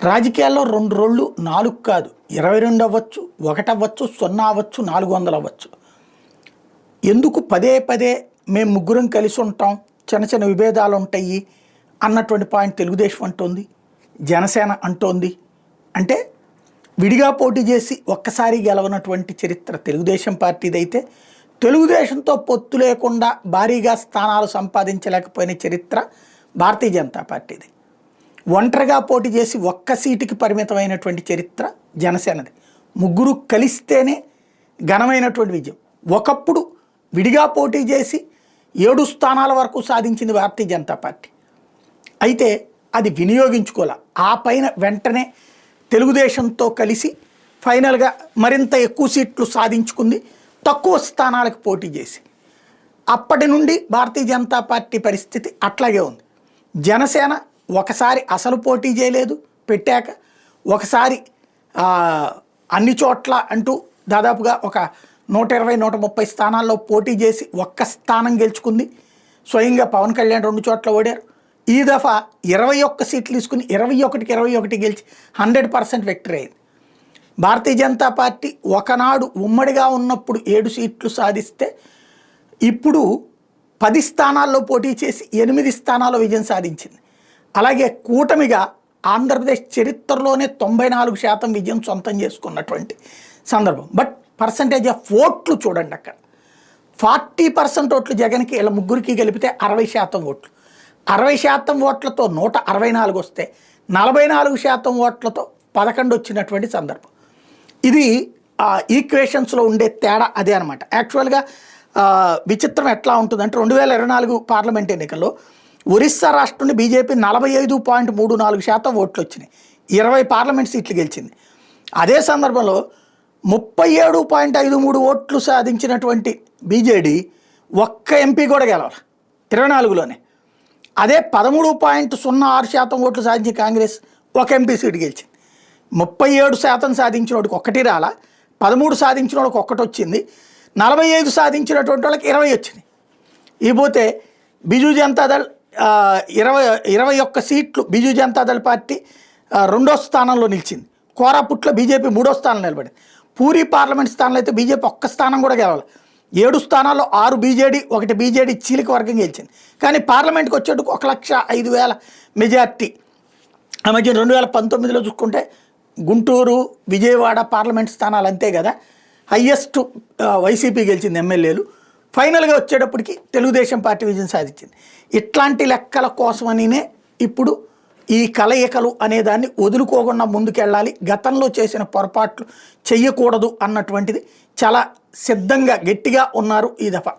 రాజకీయాల్లో 2 రోళ్ళు 4 కాదు, 22 అవ్వచ్చు, 1 అవ్వచ్చు, 0 అవ్వచ్చు, 400 అవ్వచ్చు. ఎందుకు పదే పదే మేము ముగ్గురం కలిసి ఉంటాం, చిన్న చిన్న విభేదాలు ఉంటాయి అన్నటువంటి పాయింట్ తెలుగుదేశం అంటోంది, జనసేన అంటోంది. అంటే విడిగా పోటీ చేసి ఒక్కసారి గెలవనటువంటి చరిత్ర తెలుగుదేశం పార్టీదైతే, తెలుగుదేశంతో పొత్తు లేకుండా భారీగా స్థానాలు సంపాదించలేకపోయిన చరిత్ర భారతీయ జనతా పార్టీది. ఒంటరిగా పోటీ చేసి ఒక్క సీటుకి పరిమితమైనటువంటి చరిత్ర జనసేనది. ముగ్గురు కలిస్తేనే ఘనమైనటువంటి విజయం. ఒకప్పుడు విడిగా పోటీ చేసి 7 స్థానాల వరకు సాధించింది భారతీయ జనతా పార్టీ. అయితే అది వినియోగించుకోలే. ఆ పైన వెంటనే తెలుగుదేశంతో కలిసి ఫైనల్గా మరింత ఎక్కువ సీట్లు సాధించుకుంది, తక్కువ స్థానాలకు పోటీ చేసి. అప్పటి నుండి భారతీయ జనతా పార్టీ పరిస్థితి అట్లాగే ఉంది. జనసేన ఒకసారి అసలు పోటీ చేయలేదు పెట్టాక, ఒకసారి అన్ని చోట్ల అంటూ దాదాపుగా ఒక 120-130 స్థానాల్లో పోటీ చేసి ఒక్క స్థానం గెలుచుకుంది. స్వయంగా పవన్ కళ్యాణ్ 2 చోట్ల ఓడారు. ఈ దఫా 21 సీట్లు తీసుకుని 21కి 21 గెలిచి 100% విక్టరీ అయింది. భారతీయ జనతా పార్టీ ఒకనాడు ఉమ్మడిగా ఉన్నప్పుడు 7 సీట్లు సాధిస్తే ఇప్పుడు 10 స్థానాల్లో పోటీ చేసి 8 స్థానాల్లో విజయం సాధించింది. అలాగే కూటమిగా ఆంధ్రప్రదేశ్ చరిత్రలోనే 94% విజయం సొంతం చేసుకున్నటువంటి సందర్భం. బట్ పర్సంటేజ్ ఆఫ్ ఓట్లు చూడండి, అక్కడ 40% ఓట్లు జగన్కి, ఇలా ముగ్గురికి కలిపితే 60% ఓట్లు. 60% ఓట్లతో 164 వస్తే 44% ఓట్లతో 11 వచ్చినటువంటి సందర్భం. ఇది ఈక్వేషన్స్లో ఉండే తేడా అదే అనమాట. యాక్చువల్గా విచిత్రం ఎట్లా ఉంటుందంటే 2024 పార్లమెంట్ ఎన్నికల్లో ఒరిస్సా రాష్ట్రం బీజేపీ 45.34% ఓట్లు వచ్చినాయి, 20 పార్లమెంట్ సీట్లు గెలిచింది. అదే సందర్భంలో 37.53 ఓట్లు సాధించినటువంటి బీజేడీ ఒక్క ఎంపీ కూడా గెలవాలి 24లోనే. అదే 13.06% ఓట్లు సాధించిన కాంగ్రెస్ ఒక ఎంపీ సీటు గెలిచింది. 37% సాధించిన వాడికి 1 రాలా, 13 సాధించిన వాళ్ళకి 1 వచ్చింది, 45 సాధించినటువంటి వాళ్ళకి 20 వచ్చినాయి. ఇకపోతే బిజు జనతాదళ్ 21 సీట్లు బిజు జనతాదళ్ పార్టీ 2వ స్థానంలో నిలిచింది. కోరాపుట్లో బీజేపీ 3వ స్థానం నిలబడింది. పూరి పార్లమెంట్ స్థానంలో అయితే బీజేపీ 1 స్థానం కూడా గెలవాలి. 7 స్థానాల్లో 6 బీజేడీ, 1 బీజేడీ చీలిక వర్గం గెలిచింది. కానీ పార్లమెంట్కి వచ్చేట్టుకు 1,05,000 మెజార్టీ. ఆ మధ్య 2019లో చూసుకుంటే గుంటూరు, విజయవాడ పార్లమెంట్ స్థానాలు అంతే కదా, హయ్యెస్ట్ వైసీపీ గెలిచింది ఎమ్మెల్యేలు. ఫైనల్గా వచ్చేటప్పటికి తెలుగుదేశం పార్టీ విజయం సాధించింది. ఇట్లాంటి లెక్కల కోసమనినే ఇప్పుడు ఈ కలయికలు అనేదాన్ని వదులుకోకుండా ముందుకెళ్ళాలి, గతంలో చేసిన పొరపాట్లు చెయ్యకూడదు అన్నటువంటిది చాలా సిద్ధంగా గట్టిగా ఉన్నారు ఈ దఫా.